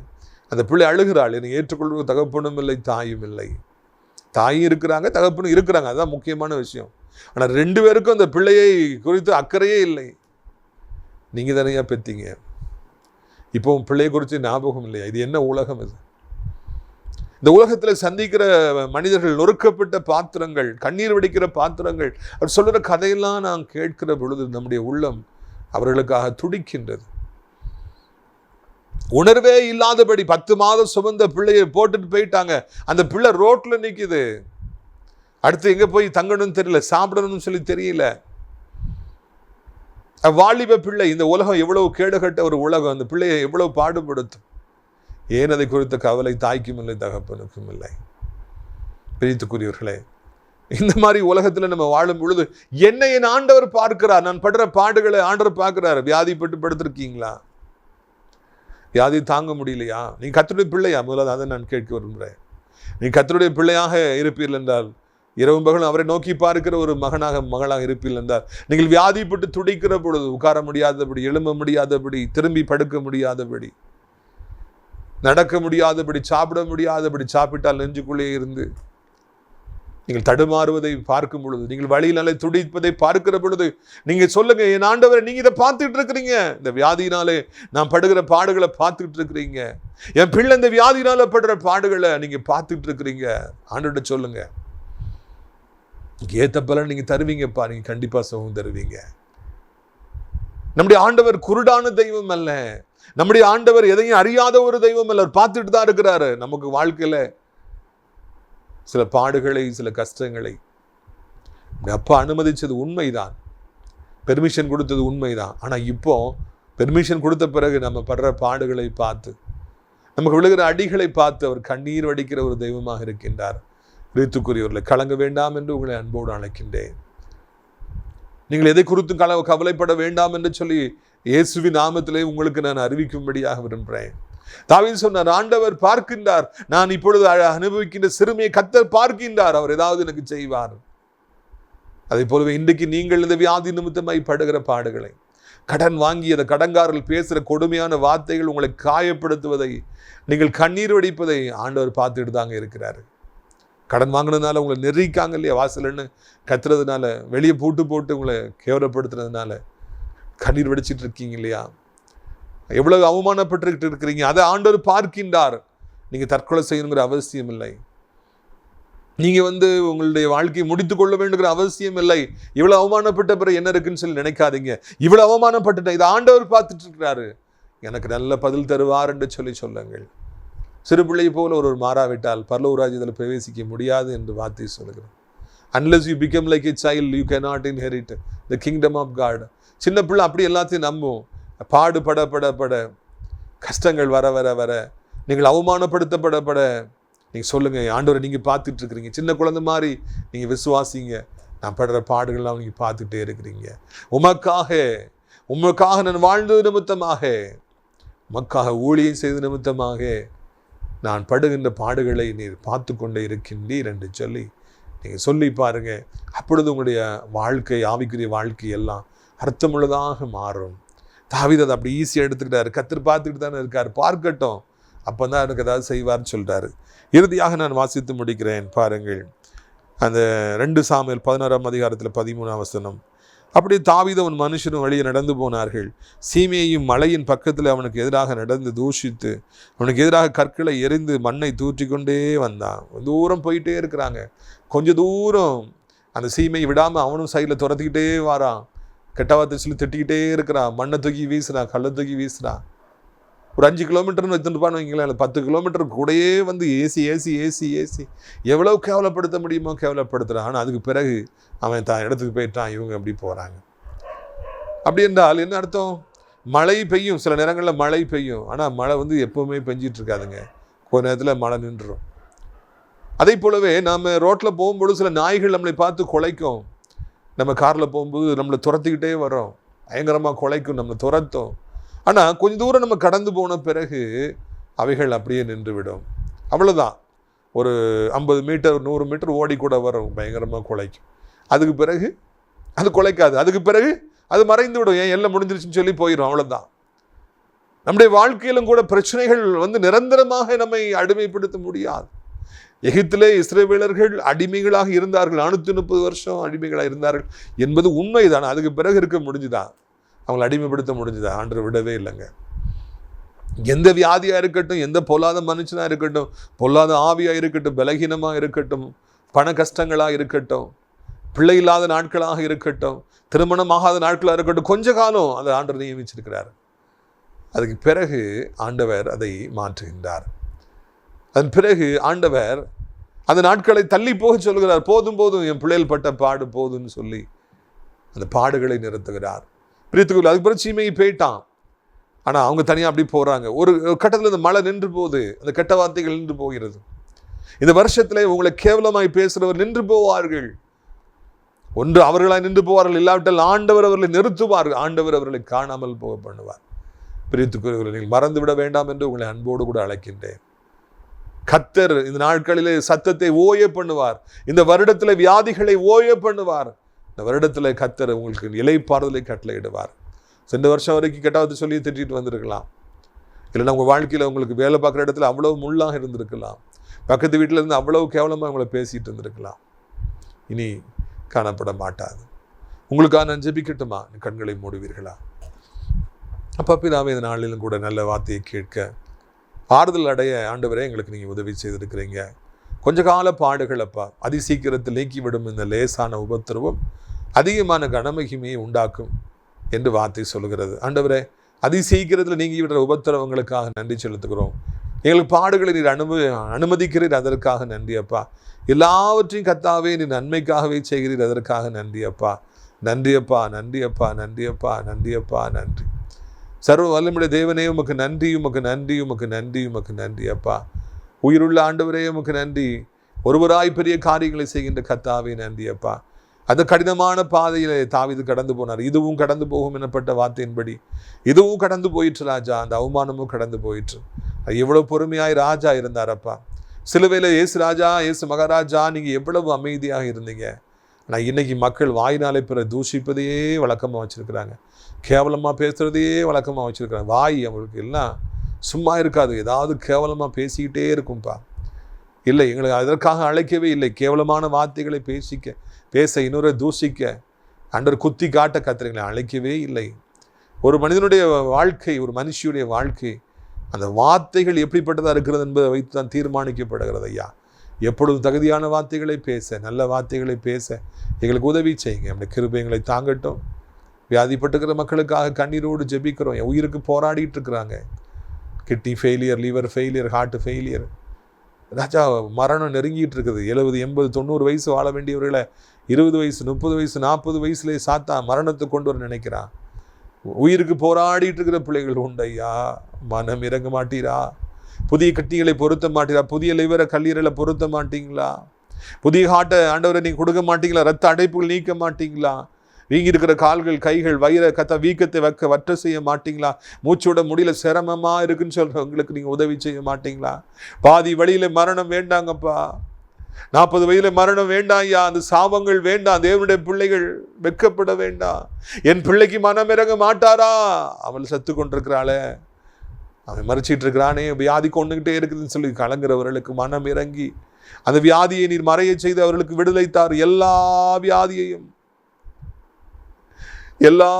அந்த பிள்ளை அழுகிறாள், என்னை ஏற்றுக்கொள்வது தகப்பனும் இல்லை தாயும் இல்லை. தாயும் இருக்கிறாங்க, தகப்பனும் இருக்கிறாங்க, அதுதான் முக்கியமான விஷயம். ஆனால் 2 பேருக்கும் அந்த பிள்ளையை குறித்து அக்கறையே இல்லை. நீங்கள் தானையா பெற்றீங்க, இப்போ உன் பிள்ளையை குறித்து ஞாபகம் இல்லையா? இது என்ன உலகம் இது? இந்த உலகத்தில் சந்திக்கிற மனிதர்கள் நொறுக்கப்பட்ட பாத்திரங்கள், கண்ணீர் வடிக்கிற பாத்திரங்கள். அவர் சொல்கிற கதையெல்லாம் நான் கேட்கிற பொழுது நம்முடைய உள்ளம் அவர்களுக்காக துடிக்கின்றது. உணர்வே இல்லாதபடி 10 மாதம் சுமந்த பிள்ளையை போட்டுட்டு போயிட்டாங்க. அந்த பிள்ளை ரோட்ல நிக்குது. அடுத்து எங்க போய் தங்கணும்னு தெரியல, சாப்பிடணும்னு சொல்லி தெரியல. வாலிப பிள்ளை. இந்த உலகம் எவ்வளவு கேடுகட்ட ஒரு உலகம். அந்த பிள்ளையை எவ்வளவு பாடுபடுத்தும். ஏன் அதை குறித்த கவலை தாய்க்கும் இல்லை, தகப்பனுக்கும் இல்லை. பிரித்துக்குரியவர்களே, இந்த மாதிரி உலகத்துல நம்ம வாழும் பொழுது என்னை என் ஆண்டவர் பார்க்கிறார். நான் படுற பாடுகளை ஆண்டவர் பார்க்கிறார். வியாதிப்பட்டு படுத்திருக்கீங்களா? வியாதி தாங்க முடியலையா? நீ கர்த்தருடைய பிள்ளையா? முதல்ல அதை நான் கேட்க விரும்புகிறேன். நீ கர்த்தருடைய பிள்ளையாக இருப்பீர்கள் என்றால், இரவும் பகலும் அவரை நோக்கி பார்க்கிற ஒரு மகளாக இருப்பீர்கள் என்றால், நீங்கள் வியாதிப்பட்டு துடிக்கிற பொழுது உட்கார முடியாதபடி, எழும்ப முடியாதபடி, திரும்பி படுக்க முடியாதபடி, நடக்க முடியாதபடி, சாப்பிட முடியாதபடி, சாப்பிட்டால் நெஞ்சுக்குள்ளே இருந்து நீங்கள் தடுமாறுவதை பார்க்கும் பொழுது, நீங்கள் வழியினாலே துடிப்பதை பார்க்கிற பொழுது, நீங்க சொல்லுங்க, என் ஆண்டவரை நீங்க இதை பார்த்துட்டு இருக்கிறீங்க. இந்த வியாதினாலே நான் படுகிற பாடுகளை பார்த்துட்டு இருக்கிறீங்க. என் பிள்ளை இந்த வியாதினால படுற பாடுகளை நீங்க பார்த்துட்டு இருக்கிறீங்க. ஆண்டவர்கிட்ட சொல்லுங்க, ஏத்த பலன் நீங்க தருவீங்கப்பா. நீங்க கண்டிப்பா சுகம் தருவீங்க. நம்முடைய ஆண்டவர் குருடான தெய்வம் அல்ல. நம்முடைய ஆண்டவர் எதையும் அறியாத ஒரு தெய்வம் அல்ல. பார்த்துட்டு தான் இருக்கிறாரு. நமக்கு வாழ்க்கையில சில பாடுகளை, சில கஷ்டங்களை அப்பா அனுமதிச்சது உண்மைதான், பெர்மிஷன் கொடுத்தது உண்மைதான். ஆனா இப்போ பெர்மிஷன் கொடுத்த பிறகு நம்ம படுற பாடுகளை பார்த்து, நமக்கு விழுகிற அடிகளை பார்த்து அவர் கண்ணீர் வடிக்கிற ஒரு தெய்வமாக இருக்கின்றார். ரீத்துக்குரியவர்களை கலங்க வேண்டாம் என்று உங்களை அன்போடு அழைக்கின்றேன். நீங்கள் எதை குறித்தும் கவலைப்பட வேண்டாம் என்று சொல்லி இயேசுவின் நாமத்திலே உங்களுக்கு நான் அறிவிக்கும்படியாக விரும்புகிறேன். தாவீது சொன்னார், ஆண்டவர் பார்க்கின்றார், நான் இப்பொழுது அனுபவிக்கின்ற சிறுமையை கர்த்தர் பார்க்கின்றார், அவர் ஏதாவது எனக்கு செய்வார். அதே போலவே இன்றைக்கு நீங்கள் இந்த வியாதி நிமித்தமாய் படுகிற பாடுகளை, கடன் வாங்கி அந்த கடன்காரர்கள் பேசுகிற கொடுமையான வார்த்தைகள் உங்களை காயப்படுத்துவதை, நீங்கள் கண்ணீர் வடிப்பதை ஆண்டவர் பார்த்துட்டு தாங்க இருக்கிறாரு. கடன் வாங்கினதுனால உங்களை நெறிக்காங்க இல்லையா, வாசல்னு கத்துறதுனால, வெளியே போட்டு உங்களை கேவலப்படுத்துறதுனால கண்ணீர் வடிச்சிட்டு இருக்கீங்க இல்லையா, எவ்வளவு அவமானப்பட்டுக்கிட்டு இருக்கிறீங்க, அதை ஆண்டவர் பார்க்கின்றார். நீங்க தற்கொலை செய்யணுங்கிற அவசியம் இல்லை, நீங்க உங்களுடைய வாழ்க்கையை முடித்துக் கொள்ள வேண்டுங்கிற அவசியம் இல்லை. இவ்வளவு அவமானப்பட்ட பிறகு என்ன இருக்குன்னு சொல்லி நினைக்காதீங்க. இவ்வளவு அவமானப்பட்டுட்டேன், இதை ஆண்டவர் பார்த்துட்டு இருக்கிறாரு, எனக்கு நல்ல பதில் தருவார் என்று சொல்லி சொல்லுங்கள். சிறு பிள்ளை போல ஒரு மாறாவிட்டால் பரலோக ராஜ்யத்தில் பிரவேசிக்க முடியாது என்று வார்த்தை சொல்லுகிறோம். Unless you become like a child, you cannot inherit the kingdom of God. சின்ன பிள்ளை அப்படி எல்லாத்தையும் நம்பும். பாடுபட கஷ்டங்கள் வர வர வர நீங்கள் அவமானப்படுத்தப்பட நீங்கள் சொல்லுங்கள், ஆண்டவரை நீங்கள் பார்த்துட்டு இருக்கிறீங்க, சின்ன குழந்தை மாதிரி நீங்கள் விசுவாசிங்க, நான் படுற பாடுகள்லாம் நீங்கள் பார்த்துட்டே இருக்கிறீங்க. உமக்காக நான் வாழ்ந்தது நிமித்தமாக, உமக்காக ஊழியம் செய்த நிமித்தமாக நான் படுகின்ற பாடுகளை நீர் பார்த்து கொண்டே இருக்கின்றீர் என்று சொல்லி நீங்கள் சொல்லி பாருங்க. அப்பொழுது உங்களுடைய வாழ்க்கை, ஆவிக்குரிய வாழ்க்கை எல்லாம் அர்த்தமுள்ளதாக மாறும். தாவீது அதை அப்படி ஈஸியாக எடுத்துக்கிட்டாரு. கர்த்தர் பார்த்துக்கிட்டு தானே இருக்கார், பார்க்கட்டும், அப்போ தான் எனக்கு ஏதாவது செய்வார்னு சொல்கிறாரு. இறுதியாக நான் வாசித்து முடிக்கிறேன் பாருங்கள். அந்த 2 சாமுவேல் 16ஆம் அதிகாரத்தில் 13ஆம் வசனம். அப்படி தாவீது அவன் மனுஷனும் வழியே நடந்து போனார்கள். சீமேயும் மலையின் பக்கத்தில் அவனுக்கு எதிராக நடந்து தூஷித்து அவனுக்கு எதிராக கற்களை எறிந்து மண்ணை தூற்றி கொண்டே வந்தான். தூரம் போயிட்டே இருக்கிறாங்க. கொஞ்சம் தூரம் அந்த சீமையை விடாமல் அவனும் சைடில் துரத்திக்கிட்டே வாரான். கெட்ட வார்த்தை சொல்லி திட்டிக்கிட்டே இருக்கிறான். மண்ணை தூக்கி வீசுறான், கல்லை தூக்கி வீசுறான். ஒரு 5 கிலோமீட்டர்னு எடுத்துட்டுப்பான்னு வைங்களேன், 10 கிலோமீட்டர் கூடயே ஏசி எவ்வளோ கேவலப்படுத்த முடியுமோ கேவலப்படுத்துகிறான். ஆனால் அதுக்கு பிறகு அவன் தான் இடத்துக்கு போயிட்டான், இவங்க அப்படி போகிறாங்க. அப்படி என்றால் என்ன அர்த்தம்? மழை பெய்யும், சில நேரங்களில் மழை பெய்யும், ஆனால் மழை எப்போவுமே பெஞ்சிட்டு இருக்காதுங்க, கொஞ்ச நேரத்தில் மழை நின்றுடும். அதே போலவே நம்ம ரோட்டில் போகும்போது சில நாய்கள் நம்மளை பார்த்து குலைக்கும். நம்ம காரில் போகும்போது நம்மளை துரத்திக்கிட்டே வரோம், பயங்கரமாக குலைக்கும், நம்மளை துரத்தும். ஆனால் கொஞ்சம் தூரம் நம்ம கடந்து போன பிறகு அவைகள் அப்படியே நின்றுவிடும். அவ்வளோதான். ஒரு 50 மீட்டர் 100 மீட்டர் ஓடி கூட வரும், பயங்கரமாக குலைக்கும். அதுக்கு பிறகு அது குலைக்காது, அதுக்கு பிறகு அது மறைந்து விடும், ஏன் எல்லாம் முடிஞ்சிருச்சுன்னு சொல்லி போயிடும், அவ்வளோதான். நம்முடைய வாழ்க்கையிலும் கூட பிரச்சனைகள் நிரந்தரமாக நம்மை அடிமைப்படுத்த முடியாது. எகிப்திலே இஸ்ரவேலர்கள் அடிமைகளாக இருந்தார்கள், 430 வருஷம் அடிமைகளாக இருந்தார்கள் என்பது உண்மைதான். அதுக்கு பிறகு இருக்க முடிஞ்சுதான், அவங்களை அடிமைப்படுத்த முடிஞ்சுதா? ஆண்டவர் விடவே இல்லைங்க. எந்த வியாதியாக இருக்கட்டும், எந்த பொல்லாத மனுஷனாக இருக்கட்டும், பொல்லாத ஆவியாக இருக்கட்டும், பலகீனமாக இருக்கட்டும், பண கஷ்டங்களாக இருக்கட்டும், பிள்ளை இல்லாத நாட்களாக இருக்கட்டும், திருமணமாகாத நாட்களாக இருக்கட்டும், கொஞ்ச காலம் அதை ஆண்டவர் நியமிச்சிருக்கிறார். அதுக்கு பிறகு ஆண்டவர் அதை மாற்றுகின்றார். அதன் பிறகு ஆண்டவர் அந்த நாட்களை தள்ளி போக சொல்கிறார். போதும் என் பிள்ளைகள் பட்ட பாடு போதும்னு சொல்லி அந்த பாடுகளை நிறுத்துகிறார். பிரித்துக்குள்ள அதுக்கு பிறகு சீமையை போயிட்டான். ஆனால் அவங்க தனியாக அப்படி போகிறாங்க. ஒரு கட்டத்தில் இந்த மழை நின்று போகுது, அந்த கெட்ட வார்த்தைகள் நின்று போகிறது. இந்த வருஷத்தில் உங்களை கேவலமாய் பேசுகிறவர் நின்று போவார்கள். ஒன்று அவர்களாய் நின்று போவார்கள், இல்லாவிட்டால் ஆண்டவர் அவர்களை நிறுத்துவார்கள், ஆண்டவர் அவர்களை காணாமல் போக பண்ணுவார். பிரித்துக்குள்ள நீங்கள் மறந்து விட வேண்டாம் என்று உங்களை அன்போடு கூட அழைக்கின்றேன். கர்த்தர் இந்த நாட்களிலே சத்தத்தை ஓய பண்ணுவார். இந்த வருடத்தில் வியாதிகளை ஓய பண்ணுவார். இந்த வருடத்தில் கர்த்தர் உங்களுக்கு இலைப்பாறுதலை கட்டளையிடுவார். சென்ற வருஷம் வரைக்கும் கெட்டாவது சொல்லி திட்டிட்டு வந்திருக்கலாம், இல்லைன்னா உங்கள் வாழ்க்கையில் உங்களுக்கு வேலை பார்க்குற இடத்துல அவ்வளவு முள்ளாக இருந்திருக்கலாம், பக்கத்து வீட்டில் இருந்து அவ்வளவு கேவலமாக உங்களை பேசிகிட்டு இருந்திருக்கலாம். இனி காணப்பட மாட்டாது. உங்களுக்காக நான் ஜெபிக்கட்டுமா? கண்களை மூடுவீர்களா? அப்பா பிதாவே, இந்த நாளிலும் கூட நல்ல வார்த்தையை கேட்க ஆறுதல் அடைய ஆண்டவரே எங்களுக்கு நீங்கள் உதவி செய்திருக்கிறீங்க. கொஞ்ச கால பாடுகள் அப்பா அதிசீக்கிரத்தில் நீக்கிவிடும் இந்த லேசான உபத்திரவம் அதிகமான கனமகிமையை உண்டாக்கும் என்று வார்த்தை சொல்கிறது. ஆண்டவரே, அதிசீக்கிரத்தில் நீங்கி விடுற உபத்திரவங்களுக்காக நன்றி செலுத்துகிறோம். எங்களுக்கு பாடுகளை நீர் அனுமதிக்கிறீர், அதற்காக நன்றி அப்பா. எல்லாவற்றையும் கர்த்தாவே நீர் நன்மைக்காகவே செய்கிறீர், அதற்காக நன்றி அப்பா. நன்றி அப்பா, நன்றி அப்பா, நன்றி அப்பா, நன்றி அப்பா, நன்றி. சர்வ வல்லமையுடைய தேவனே, உமக்கு நன்றி, உமக்கு நன்றி, உமக்கு நன்றி, உமக்கு நன்றி அப்பா. உயிருள்ள ஆண்டவரே, உமக்கு நன்றி. ஒருவராய் பெரிய காரியங்களை செய்கின்ற கர்த்தாவே நன்றி அப்பா. அந்த கடினமான பாதையிலே தாவீது கடந்து போனார். இதுவும் கடந்து போகும் எனப்பட்ட வார்த்தையின்படி இதுவும் கடந்து போயிற்று ராஜா. அந்த அவமானமும் கடந்து போயிற்று. எவ்வளவு பொறுமையாய் ராஜா இருந்தாரப்பா. சிலுவையில இயேசு ராஜா, இயேசு மகாராஜா, நீங்க எவ்வளவு அமைதியாக இருந்தீங்க. ஆனால் இன்னைக்கு மக்கள் வாயினாலே பிற தூஷிப்பதையே வழக்கமாக வச்சிருக்கிறாங்க. கேவலமாக பேசுறதையே வழக்கமாக வச்சிருக்கிறாங்க. வாய் அவங்களுக்கு எல்லாம் சும்மா இருக்காது, ஏதாவது கேவலமாக பேசிக்கிட்டே இருக்கும்பா. இல்லை, எங்களை அதற்காக அழைக்கவே இல்லை. கேவலமான வார்த்தைகளை பேச இன்னொரு தூஷிக்க ஆண்டவர் குத்தி காட்ட கத்திரங்களை அழைக்கவே இல்லை. ஒரு மனிதனுடைய வாழ்க்கை, ஒரு மனுஷியுடைய வாழ்க்கை அந்த வார்த்தைகள் எப்படிப்பட்டதாக இருக்கிறது என்பதை வைத்து தான் தீர்மானிக்கப்படுகிறது ஐயா. எப்பொழுதும் தகுதியான வார்த்தைகளை பேச, நல்ல வார்த்தைகளை பேச எங்களுக்கு உதவி செய்யுங்க. நம்முடைய கிருபை எங்களை தாங்கட்டும். வியாதிப்பட்டுக்கிற மக்களுக்காக கண்ணீரோடு ஜெபிக்கிறோம். என் உயிருக்கு போராடிட்டு இருக்கிறாங்க. Kidney failure, liver failure, heart failure. Raja, மரணம் நெருங்கிட்டு இருக்குது. 70, 80, 90 வயசு வாழ வேண்டியவர்களை 20 வயசு, 30 வயசு, 40 வயசுலேயே சாத்தா மரணத்தை கொண்டு வர நினைக்கிறான். உயிருக்கு போராடிட்டு இருக்கிற பிள்ளைகள் உண்டு ஐயா. மனம் இறங்க மாட்டீரா? புதிய கட்டிகளை பொருத்த மாட்டீரா? புதிய லிவரை கல்லீரலை பொருத்த மாட்டீங்களா? புதிய ஹார்ட்டை ஆண்டவரை நீங்கள் கொடுக்க மாட்டீங்களா? ரத்த அடைப்புகள் நீக்க மாட்டீங்களா? வீங்கி இருக்கிற கால்கள், கைகள், வயிறை வீக்கத்தை வற்ற செய்ய மாட்டீங்களா? மூச்சோட முடியல சிரமமா இருக்குன்னு சொல்றவங்களுக்கு நீங்க உதவி செய்ய மாட்டீங்களா? பாதி வழியில மரணம் வேண்டாங்கப்பா. 40 வயதுல மரணம் வேண்டாம் ஐயா. அந்த சாபங்கள் வேண்டாம். தேவனுடைய பிள்ளைகள் வெட்கப்பட வேண்டாம். என் பிள்ளைக்கு மனம் இறங்க மாட்டாரா? அவள் சத்து கொண்டிருக்கிறாளே, அவன் மறைச்சிட்டு இருக்கிறானே, வியாதி கொண்டுகிட்டே இருக்குதுன்னு சொல்லி கலங்குறவர்களுக்கு மனம் இறங்கி அந்த வியாதியை நீர் மறைய செய்து அவர்களுக்கு விடுதலை தார். எல்லா வியாதியையும், எல்லா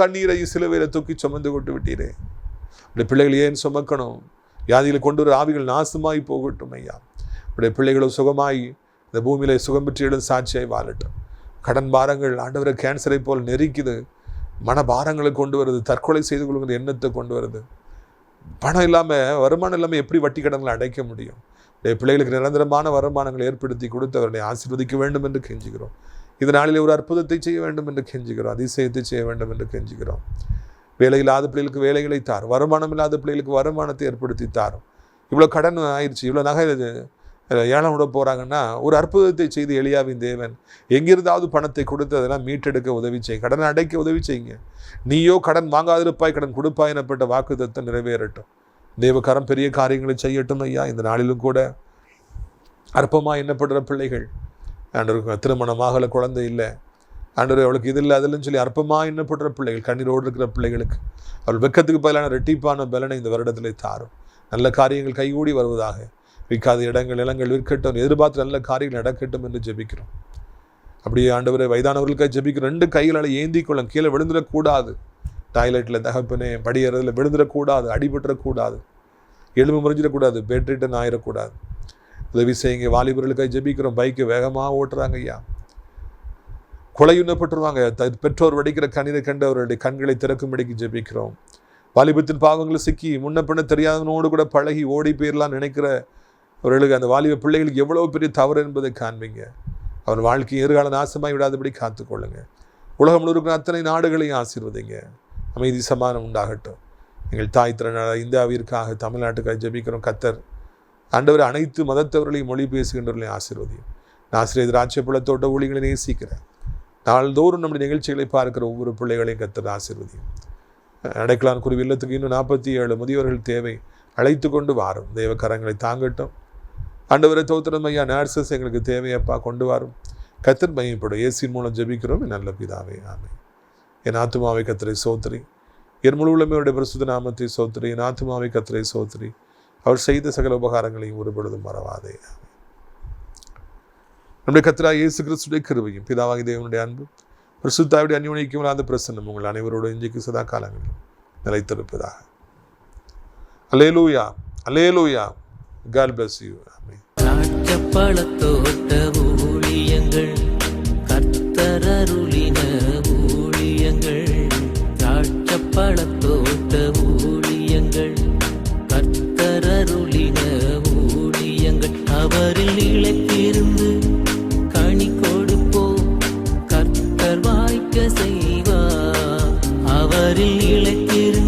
கண்ணீரையும் சிலுவையில தூக்கி சுமந்து கொண்டு விட்டீரே. உடைய பிள்ளைகள் ஏன் சுமக்கணும்? வியாதிகளை கொண்டு வர ஆவிகள் நாசமாய் போகட்டும் ஐயா. உடைய பிள்ளைகளும் சுகமாய் இந்த பூமியில சுகம் பெற்றிடும் சாட்சியாய் வாழட்டும். கடன் பாரங்கள் ஆண்டவரை கேன்சரை போல் நெருக்குது. மன பாரங்களை கொண்டு வருது. தற்கொலை செய்து கொள்ளுங்கிற எண்ணத்தை கொண்டு வருது. பணம் இல்லாமல், வருமானம் இல்லாமல் எப்படி வட்டி கடன்களை அடைக்க முடியும்? பிள்ளைகளுக்கு நிரந்தரமான வருமானங்களை ஏற்படுத்தி கொடுத்து அவர்களை ஆசீர்வதிக்க வேண்டும் என்று கெஞ்சுகிறோம். இதனாலே ஒரு அற்புதத்தை செய்ய வேண்டும் என்று கெஞ்சுகிறோம். அதிசயத்தை செய்ய வேண்டும் என்று கெஞ்சுகிறோம். வேலை இல்லாத பிள்ளைகளுக்கு வேலைகளை தாரும். வருமானம் இல்லாத பிள்ளைகளுக்கு வருமானத்தை ஏற்படுத்தி தாரும். இவ்வளோ கடன் ஆயிடுச்சு, இவ்வளோ நகை ஏலம் விட போகிறாங்கன்னா ஒரு அற்புதத்தை செய்து எலியாவின் தேவன் எங்கிருந்தாவது பணத்தை கொடுத்து அதெல்லாம் மீட்டெடுக்க உதவி செய்யுங்க. கடனை அடைக்க உதவி செய்யுங்க. நீயோ கடன் வாங்காதிருப்பாய், கடன் கொடுப்பாய் எனப்பட்ட வாக்குத்தத்தம் நிறைவேறட்டும். தேவகரம் பெரிய காரியங்களை செய்யட்டும் ஐயா. இந்த நாளிலும் கூட அற்பமாக எண்ணப்படுற பிள்ளைகள், ஆண்டவருக்கு திருமணமாகல, குழந்தை இல்லை, ஆண்டவர் அவளுக்கு இது இல்லை அதில்லைன்னு சொல்லி அற்பமாக எண்ணப்படுற பிள்ளைகள், கண்ணீரோடு இருக்கிற பிள்ளைகளுக்கு அவள் வெக்கத்துக்கு பதிலான ரெட்டிப்பான பலனை இந்த வருடத்திலே தாரும். நல்ல காரியங்கள் கைகூடி வருவதாக. விற்காத இடங்கள், நிலங்கள் விற்கட்டும், எதிர்பார்த்து நல்ல காரியங்கள் நடக்கட்டும் என்று ஜெபிக்கிறோம். அப்படியே ஆண்டவரை வயதானவர்களுக்காக ஜெபிக்கிறோம். 2 கைகளால் ஏந்தி கொள்ளும். கீழே விழுந்துடக்கூடாது. டாய்லெட்டில் தகப்பனே படியறதில் விழுந்துடக்கூடாது. அடிபட்டுறக்கூடாது. எலும்பு முறிஞ்சிடக்கூடாது. பெட்ரிட்டன் ஆயிடக்கூடாது. உதவி செய்யுங்க. வாலிபர்களுக்காக ஜெபிக்கிறோம். பைக்கை வேகமாக ஓட்டுறாங்க ஐயா. கொலையுண்ணப்பட்டுருவாங்க. பெற்றோர் வடிக்கிற கண்ணீரை கண்டு அவருடைய கண்களை திறக்கும்படிக்கு ஜெபிக்கிறோம். வாலிபத்தின் பாவங்களை சிக்கி முன்ன பின்ன தெரியாதவனோடு கூட பழகி ஓடி போயிடலாம் நினைக்கிற அவர்களுக்கு, அந்த வாலிப பிள்ளைகளுக்கு எவ்வளோ பெரிய தவறு என்பதை காண்பீங்க. அவர் வாழ்க்கையை எதிர்கால நாசமாய் விடாதபடி காத்துக்கொள்ளுங்க. உலகம் முழுவதும் அத்தனை நாடுகளையும் ஆசீர்வதிங்க. அமைதி சமாதானம் உண்டாகட்டும். எங்கள் தாய் திறனாக இந்தியாவிற்காக, தமிழ்நாட்டுக்காக ஜெபிக்கிறோம். கத்தர் ஆண்டவர் அனைத்து மதத்தவர்களையும் மொழி பேசுகின்றவர்களையும் ஆசீர்வதியும். ஆசிரியர் ராட்சியப்புலத்தோட்ட ஊழியர்களை நேசிக்கிறேன். நாள்தோறும் நம்முடைய நிகழ்ச்சிகளை பார்க்கிற ஒவ்வொரு பிள்ளைகளையும் கத்தர் ஆசீர்வதியும். அடைக்கலான் குருவி இல்லத்துக்கு இன்னும் 47 முதியவர்கள் தேவை. அழைத்து கொண்டு வாரும். தெய்வ கரங்களை தாங்கட்டும். ஆண்டவரை தோத்திரம் ஐயா. நர்சஸ் எங்களுக்கு தேவையப்பா, கொண்டு வரும். கத்தர் மையப்படும். இயேசுவின் மூலம் ஜெபிக்கிறோம் நல்ல பிதாவே, ஆமென். என் ஆத்துமாவை கத்தரை சோத்திரி, என் முழு உள்ளமையுடைய பரிசுத்த நாமத்தை சோத்திரி. என் ஆத்துமாவை கத்தரை சோத்திரி, அவர் செய்த சகல உபகாரங்களையும் ஒரு பொழுதும் மறவாதே. நம்முடைய கத்தராகிய இயேசு கிறிஸ்துவின் கிருபையும் பிதாவாகிய தேவனுடைய அன்பு பரிசுத்தாவிடைய அந்யோன்யமும் இல்லாத பிரசன்னம் உங்கள் அனைவரோடு இன்றைக்கு சதா காலங்களிலும் நிலைத்திருப்பதாக. அல்லேலூயா, அல்லேலூயா. God bless you. ஆமென். திராட்சைப்பழத்தோட்ட ஊழியங்கள், கர்த்தர் அருளின ஊழியங்கள். திராட்சைப்பழத்தோட்ட ஊழியங்கள், கர்த்தர் அருளின ஊழியங்கள். அவரில் நிலைத்திருந்து கனி கொடுப்போம், கர்த்தர் வாய்க்க செய்வார். அவரில் நிலைத்திருந்து